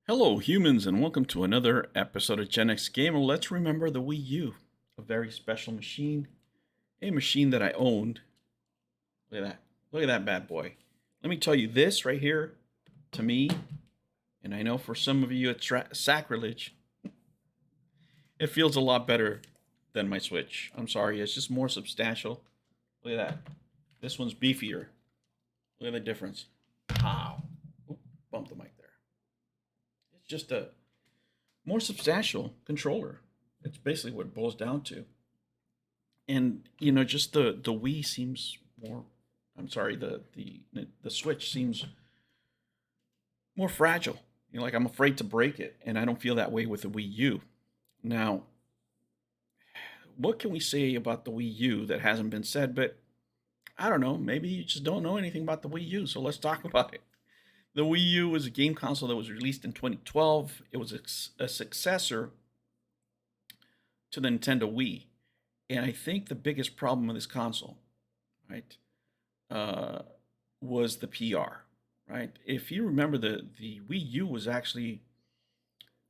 Hello, humans, and welcome to another episode of Gen X Gamer. Let's remember the Wii U, a very special machine, a machine that I owned. Look at that. Look at that bad boy. Let me tell you, this right here, to me, and I know for some of you it's sacrilege, it feels a lot better than my Switch. I'm sorry, it's just more substantial. Look at that. This one's beefier. Look at the difference. Wow. Oop, bumped the mic there. It's just a more substantial controller. It's basically what it boils down to. And just the Wii seems more. I'm sorry, the Switch seems more fragile. Like I'm afraid to break it, and I don't feel that way with the Wii U. Now, what can we say about the Wii U that hasn't been said? But I don't know. Maybe you just don't know anything about the Wii U. So let's talk about it. The Wii U was a game console that was released in 2012. It was a successor to the Nintendo Wii. And I think the biggest problem with this console, right, uh, was the PR, right? If you remember, the Wii U was actually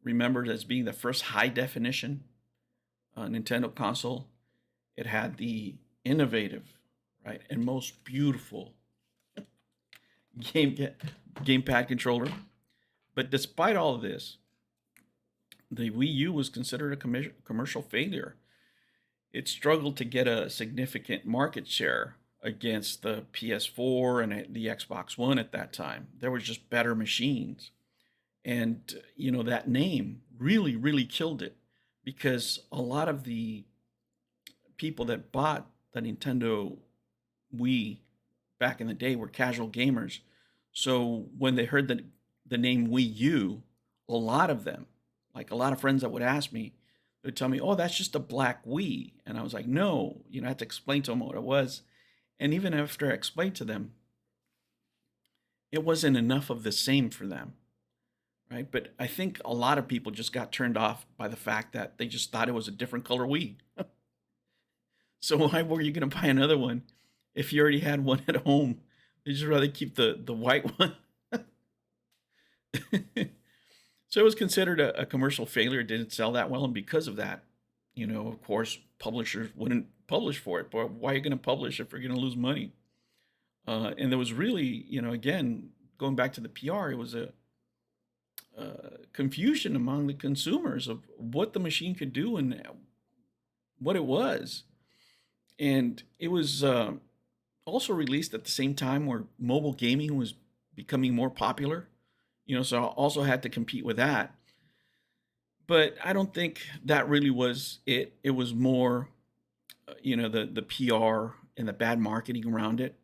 remembered as being the first high definition Nintendo console. It had the innovative, right, and most beautiful game gamepad controller. But despite all of this, the Wii U was considered a commercial failure. It struggled to get a significant market share against the PS4 and the Xbox One at that time. There was just better machines. And, that name really, really killed it because a lot of the people that bought the Nintendo Wii back in the day were casual gamers. So when they heard the name Wii U, a lot of them, like a lot of friends that would ask me, they would tell me, "Oh, that's just a black Wii," and I was like, "No," I had to explain to them what it was. And even after I explained to them, it wasn't enough of the same for them, right? But I think a lot of people just got turned off by the fact that they just thought it was a different color Wii. So why were you going to buy another one if you already had one at home? They just rather keep the white one. So it was considered a commercial failure. It didn't sell that well, and because of that, of course, publishers wouldn't publish for it. But why are you going to publish if you're going to lose money? And there was really, again, going back to the PR, it was a confusion among the consumers of what the machine could do and what it was. And it was also released at the same time where mobile gaming was becoming more popular. So I also had to compete with that. But I don't think that really was it. It was more, the PR and the bad marketing around it.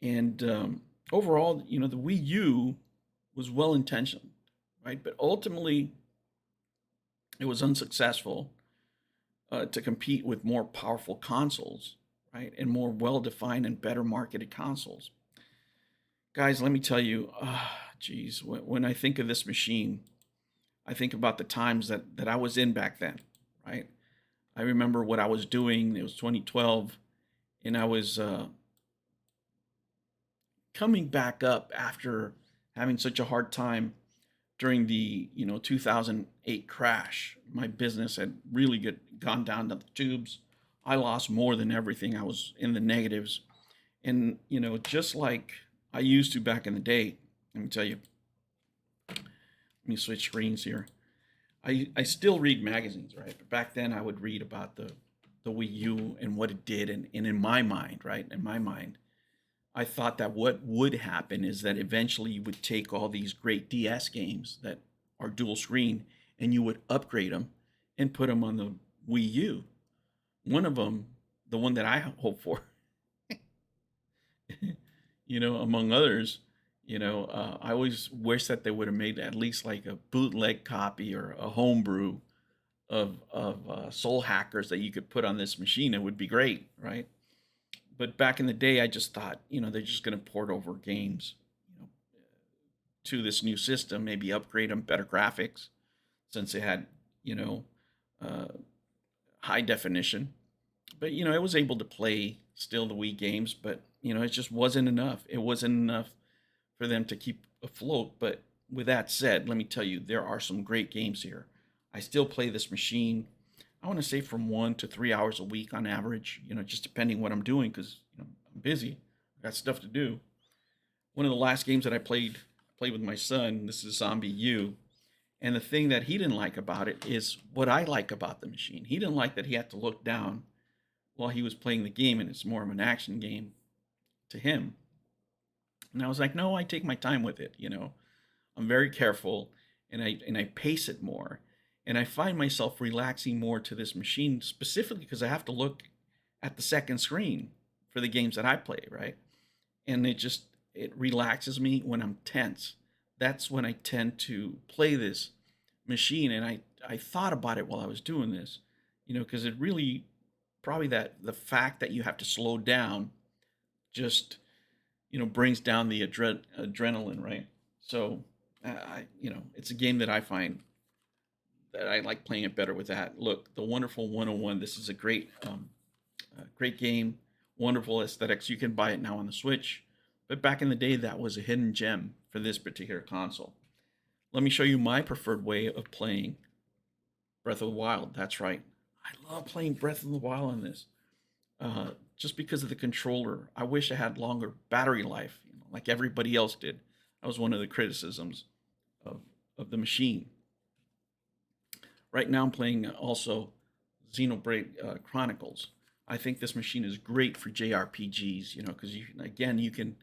And overall, the Wii U was well intentioned, right? But ultimately, it was unsuccessful to compete with more powerful consoles, right? And more well defined and better marketed consoles. Guys, let me tell you, geez, when I think of this machine, I think about the times that I was in back then, right? I remember what I was doing. It was 2012, and I was coming back up after having such a hard time during the 2008 crash. My business had really gone down to the tubes. I lost more than everything. I was in the negatives, and just like I used to back in the day. Let me tell you. Let me switch screens here. I still read magazines, right? But back then I would read about the Wii U and what it did, and in my mind, right? In my mind, I thought that what would happen is that eventually you would take all these great DS games that are dual screen and you would upgrade them and put them on the Wii U. One of them, the one that I hope for, among others, I always wish that they would have made at least like a bootleg copy or a homebrew of Soul Hackers that you could put on this machine. It would be great, right? But back in the day, I just thought, they're just going to port over games, to this new system, maybe upgrade them, better graphics, since they had, uh, high definition. But it was able to play still the Wii games, but it just wasn't enough. It wasn't enough for them to keep afloat. But with that said, let me tell you, there are some great games here. I still play this machine. I want to say from 1 to 3 hours a week on average, just depending what I'm doing, because I'm busy. I got stuff to do. One of the last games that I played with my son. This is Zombie U. And the thing that he didn't like about it is what I like about the machine. He didn't like that he had to look down while he was playing the game, and it's more of an action game to him. And I was like, no, I take my time with it. I'm very careful, and I pace it more, and I find myself relaxing more to this machine, specifically because I have to look at the second screen for the games that I play, right? And it relaxes me when I'm tense. That's when I tend to play this machine, and I thought about it while I was doing this, because it really probably the fact that you have to slow down just brings down the adrenaline, right? So it's a game that I find that I like playing it better with that. Look, the Wonderful 101. This is a great game, wonderful aesthetics. You can buy it now on the Switch, but back in the day, that was a hidden gem for this particular console. Let me show you my preferred way of playing Breath of the Wild. That's right. I love playing Breath of the Wild on this. Just because of the controller. I wish I had longer battery life, like everybody else did. That was one of the criticisms of the machine. Right now I'm playing also Xenoblade Chronicles. I think this machine is great for JRPGs, because you can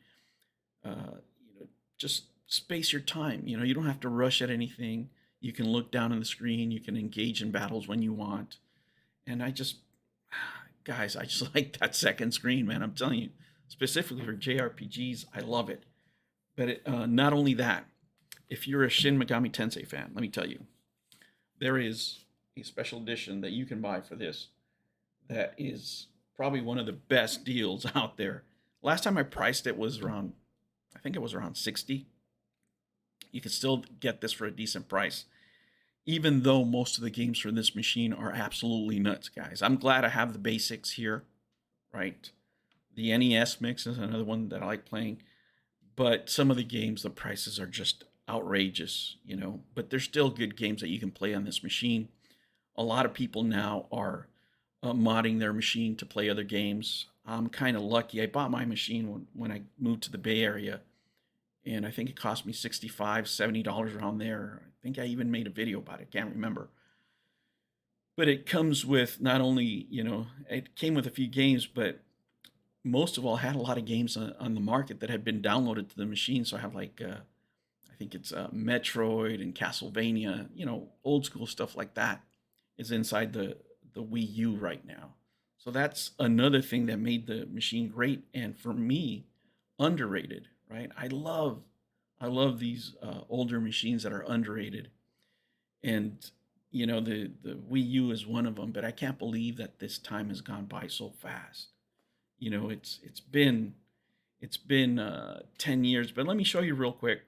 just space your time. You don't have to rush at anything. You can look down on the screen. You can engage in battles when you want. And guys, I just like that second screen, man. I'm telling you, specifically for JRPGs, I love it. But not only that, if you're a Shin Megami Tensei fan, let me tell you, there is a special edition that you can buy for this that is probably one of the best deals out there. Last time I priced it was around, I think it was around 60. You can still get this for a decent price, even though most of the games for this machine are absolutely nuts, guys. I'm glad I have the basics here, right? The NES mix is another one that I like playing, but some of the games, the prices are just outrageous, but there's still good games that you can play on this machine. A lot of people now are modding their machine to play other games. I'm kind of lucky. I bought my machine when I moved to the Bay Area, and I think it cost me $65, $70 around there. I think I even made a video about it. Can't remember. But it comes with not only, it came with a few games, but most of all had a lot of games on the market that had been downloaded to the machine. So I have I think it's Metroid and Castlevania, old school stuff like that is inside the Wii U right now. So that's another thing that made the machine great, and for me, underrated, right? I love these older machines that are underrated, and the Wii U is one of them. But I can't believe that this time has gone by so fast. It's been 10 years. But let me show you real quick.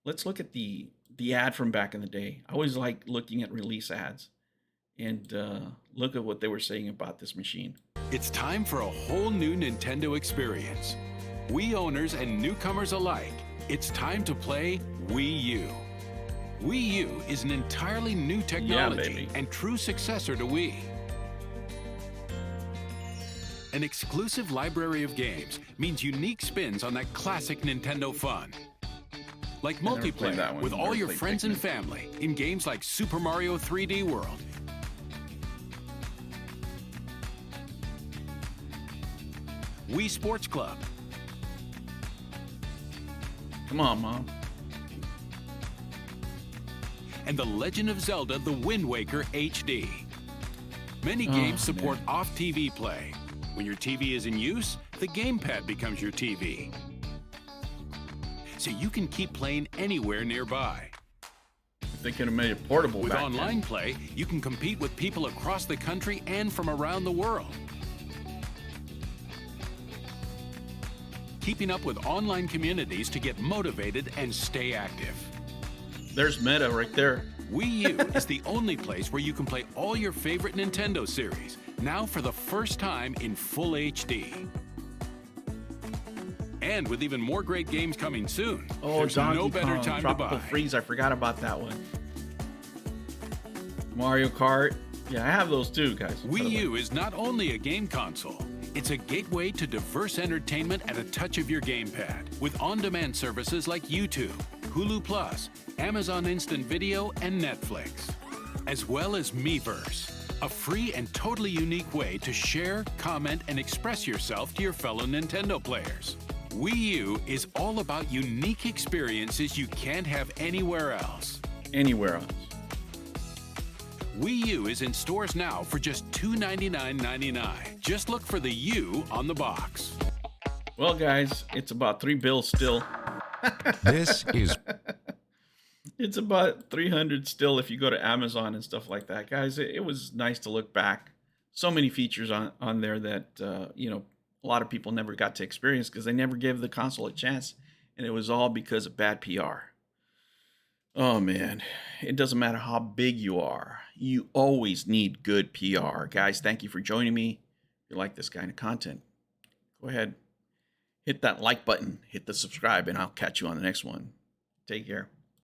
Let's look at the ad from back in the day. I always like looking at release ads, and look at what they were saying about this machine. It's time for a whole new Nintendo experience. Wii owners and newcomers alike, it's time to play Wii U. Wii U is an entirely new technology and true successor to Wii. An exclusive library of games means unique spins on that classic Nintendo fun. Like multiplayer with all your friends and family in games like Super Mario 3D World, Wii Sports Club. Come on, Mom. And The Legend of Zelda: The Wind Waker HD. Many games support off-TV play. When your TV is in use, the gamepad becomes your TV. So you can keep playing anywhere nearby. They could have made it portable. With online play, you can compete with people across the country and from around the world. Keeping up with online communities to get motivated and stay active. There's Meta right there. Wii U is the only place where you can play all your favorite Nintendo series, now for the first time in full HD. And with even more great games coming soon, Oh, there's Donkey no better Kong, time Tropical to buy. Freeze. I forgot about that one. Mario Kart. Yeah, I have those too, guys. Wii U is not only a game console, it's a gateway to diverse entertainment at a touch of your gamepad, with on-demand services like YouTube, Hulu Plus, Amazon Instant Video, and Netflix, as well as Miiverse, a free and totally unique way to share, comment, and express yourself to your fellow Nintendo players. Wii U is all about unique experiences you can't have anywhere else. Anywhere else. Wii U is in stores now for just $299.99. Just look for the U on the box. Well, guys, it's about $3 still. This is It's about 300 still if you go to Amazon and stuff like that. Guys, it was nice to look back. So many features on there that, you know, a lot of people never got to experience because they never gave the console a chance. And it was all because of bad PR. Oh, man. It doesn't matter how big you are. You always need good PR. Guys, thank you for joining me. If you like this kind of content, go ahead. Hit that like button. Hit the subscribe, and I'll catch you on the next one. Take care.